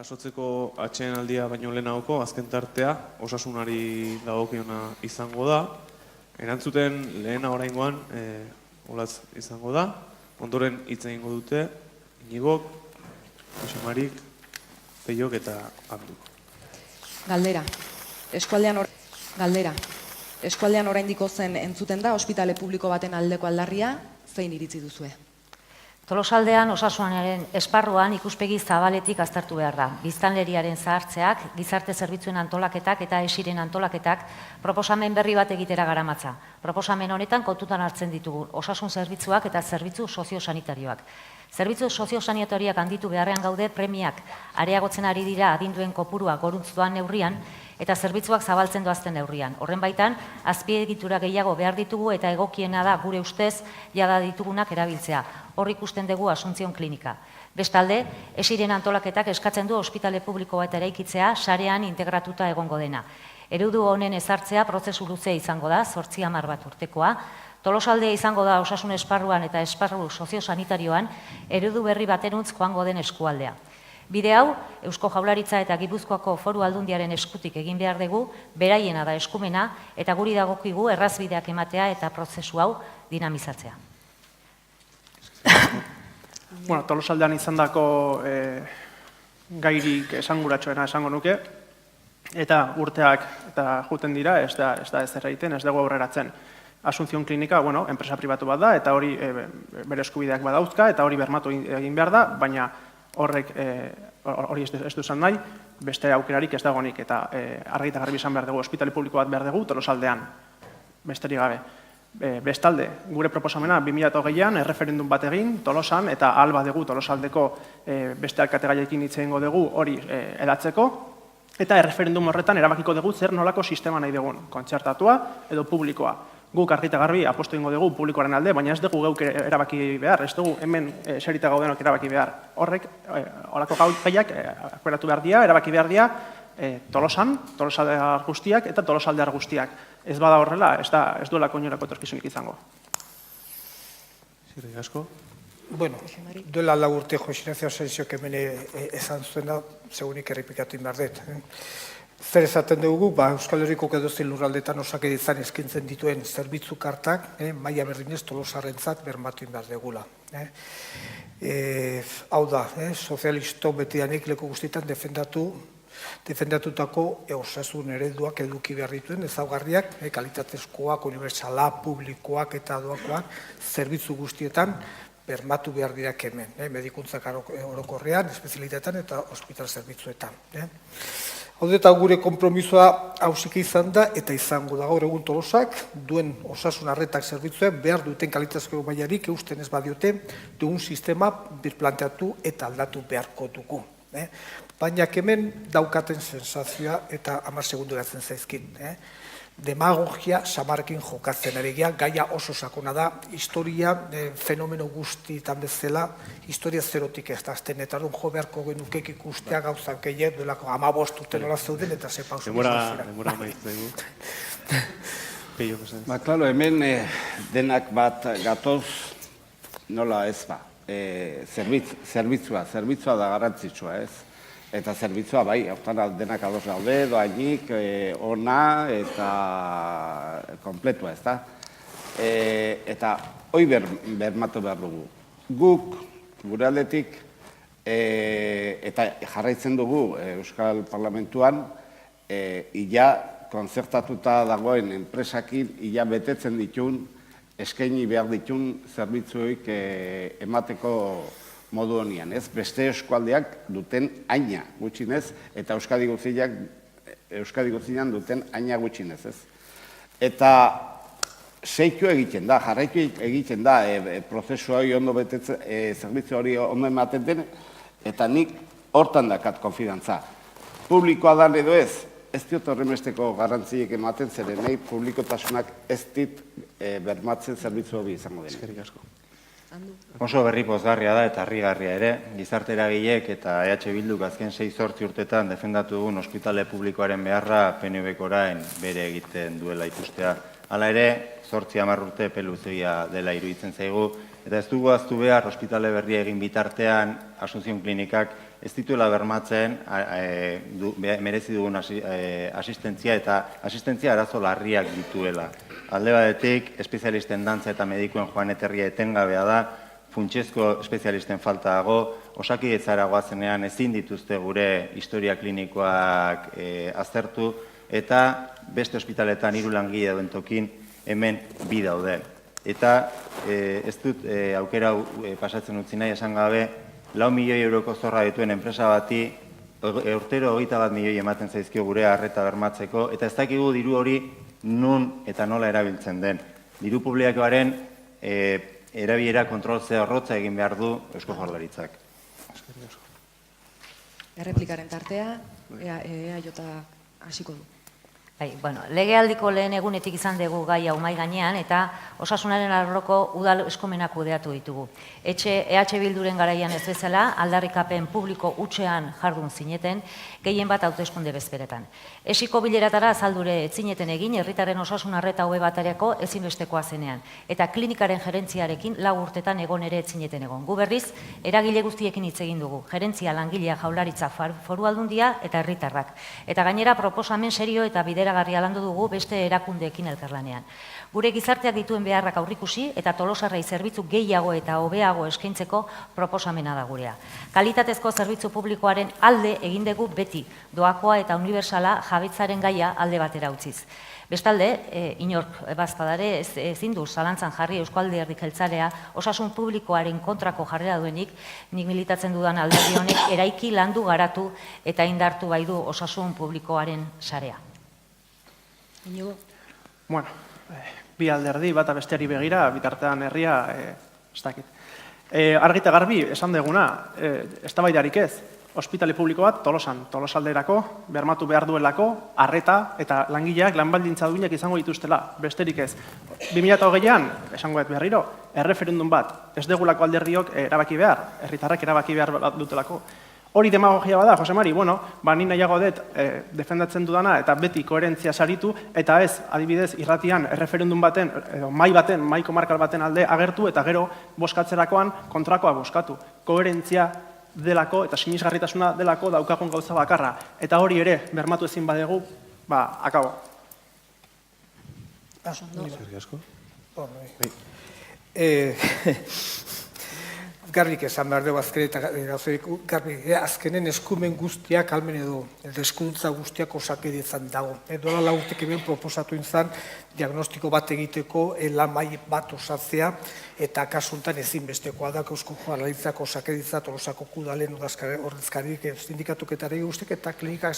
jasotzeko atsedenaldia baino lehenagoko azken tartea osasunari dagokiona izango da. Erantzuten lehena oraingoan Olatz izango da. Ondoren hitz egingo dute Iñigok, Jose Marik, Peiok eta Abduk. Galdera. Eskualdean oraindiko zen entzuten da ospitale publiko baten aldeko aldarria, zein iritzi duzue? Tolosaldean osasunaren esparruan ikuspegi zabaletik aztertu behar da. Biztanleriaren zahartzeak, gizarte zerbitzuen antolaketak eta esiren antolaketak proposamen berri bat egitera garamatza. Proposamen honetan kontutan hartzen ditugu osasun zerbitzuak eta zerbitzu soziosanitarioak. Zerbitzu soziosanitarioak handitu beharrean gaude premiak areagotzen ari dira adinduen kopurua goruntz doan neurrian eta zerbitzuak zabaltzen doazten neurrian. Horren baitan, azpiegitura gehiago behar ditugu eta egokiena da gure ustez jada ditugunak erabiltzea. Hor ikusten dugu Asuntzion klinika. Bestalde, esiren antolaketak eskatzen du ospitale publiko bat eraikitzea sarean integratuta egongo dena. Eredu honen ezartzea prozesu luze izango da, 8-10 bat urtekoa. Tolosaldea izango da osasun esparruan eta esparru soziosanitarioan eredu berri bateruntz joango den eskualdea. Bide hau, Eusko Jaurlaritza eta Gipuzkoako Foru Aldundiaren eskutik egin behar dugu, beraiena da eskumena eta guri dagokigu errazbideak ematea eta prozesu hau dinamizatzea. Tolosaldean izandako gairik esanguratsuena esango nuke, eta urteak eta juten dira, ez da ezer egiten, ez dugu aurreratzen. Asuntzion klinika, enpresa pribatu bat da, eta hori bere eskubideak badauzka, eta hori bermatu egin behar da, baina horrek hori ez du esan nahi, beste aukerarik ez dagoenik, eta argi eta garbi izan behar dugu, ospitale publiko bat behar dugu Tolosaldean, besterik gabe. Bestalde, gure proposamena 2008an erreferendum bat egin Tolosan, eta ahal bat dugu Tolosaldeko beste alkategaiaekin hitz egingo dugu hori edatzeko, eta erreferendum horretan erabakiko dugu zer nolako sistema nahi dugun, kontzertatua edo publikoa. Guk argi eta garbi apostu egingo dugu publikoaren alde, baina ez dugu geuk erabaki behar, ez dugu hemen serita gaudenok erabaki behar. Horrek, horako gauzaiak akueratu behar dira, erabaki behar dira Tolosan, Tolosaldear guztiak eta Tolosaldear guztiak. Ez bada horrela, ez duelako inorako etorkizunik izango. Zirri asko? Duela lau urte Jose Ignacio Asensiok hemen esan zuen da, segunik errepikatu behar dut. Zer esaten dugu, Euskal Herriko edozein lurraldetan osakidetzan eskaintzen dituen zerbitzu kartak, maila berdinez Tolosarrentzat bermatu behar dugula. Hau da, sozialisto betidanik leku guztietan defendatutako osasun ereduak eduki behar dituen ezaugarriak, kalitatezkoak, unibertsala, publikoak eta doakoak zerbitzu guztietan bermatu behar dirak hemen, medikuntzak orokorrean, espezialitatean eta ospital zerbitzuetan. Hau eta gure konpromisoa hausik izan da eta izango da gaur egun Tolosak duen osasun arretak zerbitzuek behar duten kalitatezko mailarik eusten ez badiote dugun sistema birplanteatu eta aldatu beharko dugu. Baina hemen daukaten sensazioa eta 10 segundu eratzen zaizkin. Demagogia samarrekin jokatzen ari geha, gaia oso sakona da, historia fenomeno guztietan bezala, historia zerotik ez da azten, eta jo beharko genukek ikustea gauzak gehiago duelako 15 urte nola zeuden eta ze pausu Demora maitzaigu. Peiok esan. Klaro, hemen denak bat gatoz nola ez ba. Zerbitzua da garantzitsua ez. Eta zerbitzua, bai, hortan denak ados gaude, doainik, ona eta kompletua, ez da? Eta hoi bermatu behar dugu. Guk, gure aldetik, eta jarraitzen dugu Euskal Parlamentuan, illa konzertatuta dagoen enpresakin, illa betetzen ditun, eskaini behar ditun zerbitzuik emateko modu honian, ez? Beste eskualdeak duten aina gutxinez, eta Euskadi guztian duten aina gutxinez, ez? Eta seitu egiten da, jarraitu egiten da, prozesu hori ondo betetzen, zerbitzu hori ondo ematen den, eta nik hortan dakat konfidantza. Publikoa dan edo ez diot horremesteko garrantziek ematen zeren, nahi publikotasunak ez dit bermatzen zerbitzu hori izango den. Eskerrik asko. Oso berri pozgarria da eta harrigarria ere, gizarte eragileek eta EH Bilduk azken 6-8 urtetan defendatu dugun ospitale publikoaren beharra PNVk orain bere egiten duela ikustea. Hala ere, 8-10 urte peluzegia dela iruditzen zaigu, eta ez dugu ahaztu behar ospitale berria egin bitartean Asuntzion klinikak ez dituela bermatzen merezi dugun asistentzia eta asistentzia arazo larriak dituela. Alde batetik, espezialisten dantza eta medikuen joan eterria etengabea da, funtsezko espezialisten falta dago, osakidetzara goazenean ezin dituzte gure historia klinikoak aztertu, eta beste ospitaletan 3 langile duen tokin hemen 2 daude. Eta ez dut aukera pasatzen utzi nahi esan gabe, 4 milioi euroko zorra dituen enpresa bati urtero 21 milioi ematen zaizkio gure arreta bermatzeko, eta ez dakigu diru hori nun eta nola erabiltzen den. Diru publikoaren erabilera kontroltzea horrotza egin behar du Eusko Jaurlaritzak. Erreplikaren tartea, EAJ hasiko du. Legealdiko lehen egunetik izan dugu gai hau mahai gainean eta osasunaren arloko udal eskumenak kudeatu ditugu. EH Bilduren garaian ez bezala aldarrikapen publiko hutsean jardun zineten, gehien bat hauteskunde bezperetan. Esiko bileratara azaldure etzineten egin herritarren osasun arreta hobe batareko ezinbestekoa zenean, eta klinikaren gerentziarekin 4 urtetan egon ere etzineten egon. Gu berriz, eragile guztiekin hitz egin dugu, gerentzia, langilea, Jaurlaritza, Foru Aldundia eta herritarrak. Eta gainera proposamen serio eta bideragarria landu dugu beste erakundeekin elkarlanean. Gure gizarteak dituen beharrak aurrikusi eta Tolosarrei zerbitzu gehiago eta hobeago eskaintzeko proposamena da gurea. Kalitatezko zerbitzu publikoaren alde egin dugu beti, doakoa eta unibertsala jabetzaren gaia alde batera utziz. Bestalde, inork bazpadare ezin du zalantzan jarri Eusko Alderdi Jeltzalea osasun publikoaren kontrako jarrera duenik, nik militatzen dudan alderdi honek eraiki landu garatu eta indartu bai du osasun publikoaren sarea. Inigo? Bueno, bi alderdi, bata besteari begira, bitartean herria, ez dakit. Argi eta garbi, esan deguna, eztabaidarik ez, ospitale publiko bat Tolosan, Tolosalderako, bermatu behar duelako, arreta eta langileak lanbaldintza duinak izango dituztela, besterik ez. 2020an, esango ez berriro, erreferendum bat, ez degulako alderdiok erabaki behar, herritarrak erabaki behar dutelako. Hori demagogia bada, Jose Mari, ni nahiago dut defendatzen dudana eta beti koherentzia saritu, eta ez, adibidez, irratian erreferendum baten, mai komarkal baten alde agertu, eta gero boskatzerakoan kontrakoa boskatu. Koherentzia delako eta sinisgarritasuna delako daukagun gauza bakarra. Eta hori ere, bermatu ezin badegu, akabo. Garbik esan behar dugu azkenen eskumen guztiak almen edo eskuduntza guztiak Osakidetzan dago. Dola 4 urtek hemen proposatu izan diagnostiko bat egiteko lan mahai bat osatzea eta kasuntan ezinbestekoa da Eusko Jaurlaritzak Osakidetza Tolosako udalen ordezkariek sindikatuketari guztiek eta klinikak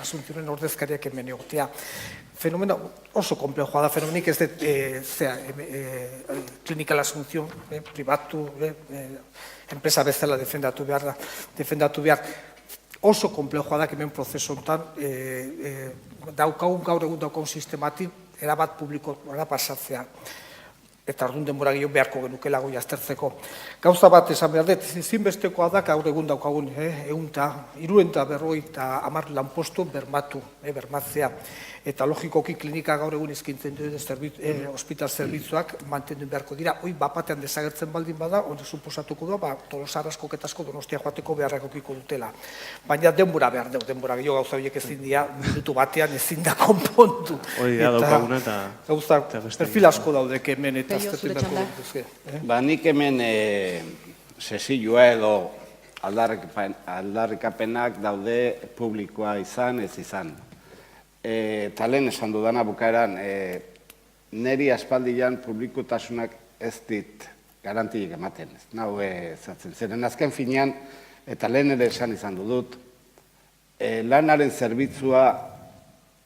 asuntzioen ordezkariak hemen egotea. Fenomeno oso komplejoa da, fenomenik ez dut klinikal asuntzio pribatu, enpresa bezala defendatu behar. Oso komplejoa da hemen prozesu honetan daukagun gaur egun daukagun sistematik erabat publikora pasatzea. Eta orduan denbora gehiago beharko genukela goi aztertzeko. Gauza bat esan behar dut, ezinbestekoa da gaur egun daukagun 350 lanpostu bermatzea. Eta logikoki klinika gaur egun eskaintzen duen ospital zerbitzuak mantendu beharko dira. Hoi bapatean desagertzen baldin bada, onde suposatuko da, Tolosar askok eta asko Donostia joateko beharrak okiko dutela. Baina denbora behar dugu, denbora gehiago gauza horiek ezin dira, minutu batean ezin da konpontu. Hori da daukaguna eta... Gauza, perfil asko daudek hemen eta aztertu beharko dituzke. Nik hemen sesioa edo aldarrikapenak daude publikoa izan, ez izan. Eta lehen esan dudana bukaeran, niri aspaldian publikotasunak ez dit garantiik ematen. Nau zatzen. Zeren azken finean, eta lehen ere esan izan dudut, lanaren zerbitzua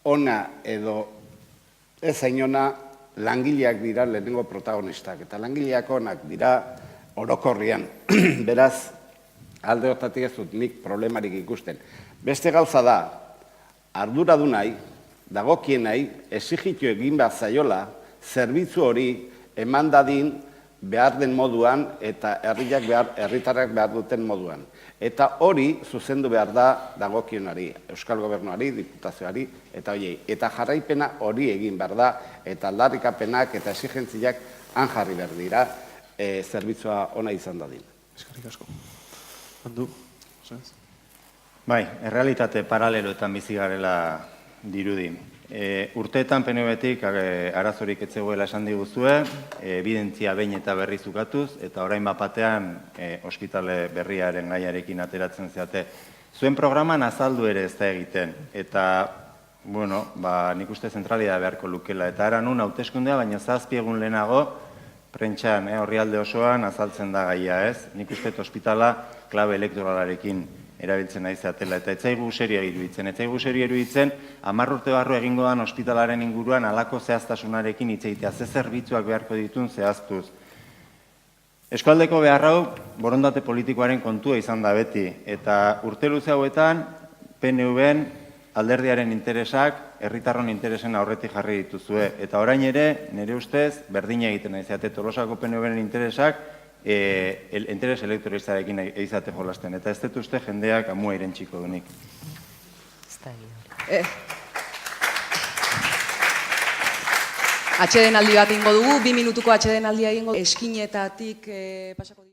ona edo ez zainona langileak dira lehenengo protagonistak. Eta langileak onak dira orokorrian. Beraz, alde hortatik ez dut nik problemarik ikusten. Beste gauza da, arduradunai, dagokienai, exigitu egin behar zaiola, zerbitzu hori eman dadin behar den moduan eta herritarrak behar duten moduan. Eta hori zuzendu behar da dagokionari, Euskal Gobernuari, Diputazioari, eta horiei. Eta jarraipena hori egin behar da, eta aldarrikapenak eta exigentziak han jarri behar dira, zerbitzua ona izan dadin. Eskerrik asko. Handu, Bai, errealitate paraleloetan bizi garela dirudi. Urteetan PNV-tik arazorik ez zegoela esan diguzue, evidentzia behin eta berriz ukatuz, eta orain bapatean ospitale berriaren gaiarekin ateratzen zeate. Zuen programan azaldu ere ez da egiten, eta, bueno, nik uste zentralidad beharko lukela. Eta ara nun hauteskundea, baina 7 egun lehenago, prentxan, orrialde osoan azaltzen da gaia, ez? Nik uste ospitala klabe elektoralarekin erabiltzen nahi zatela, eta etzaigu seria iruditzen. Etzaigu seria iruditzen, 10 urte barru egingo dan ospitalaren inguruan alako zehaztasunarekin itzeitea, ze zerbitzuak beharko ditun zehaztuz. Eskualdeko beharrau, borondate politikoaren kontua izan da beti, eta urte luze hauetan, PNV-en alderdiaren interesak, herritarron interesen aurretik jarri dituzue. Eta orain ere, nire ustez, berdina egiten nahi zate, Tolosako PNV-en interesak, interes elektoristarekin eizate jolasten. Eta ez dut uste jendeak amua irentxiko dunik. Atxeden aldi bat ingo dugu, 2 minutuko atxeden aldia ingo dugu. Eskinetatik pasako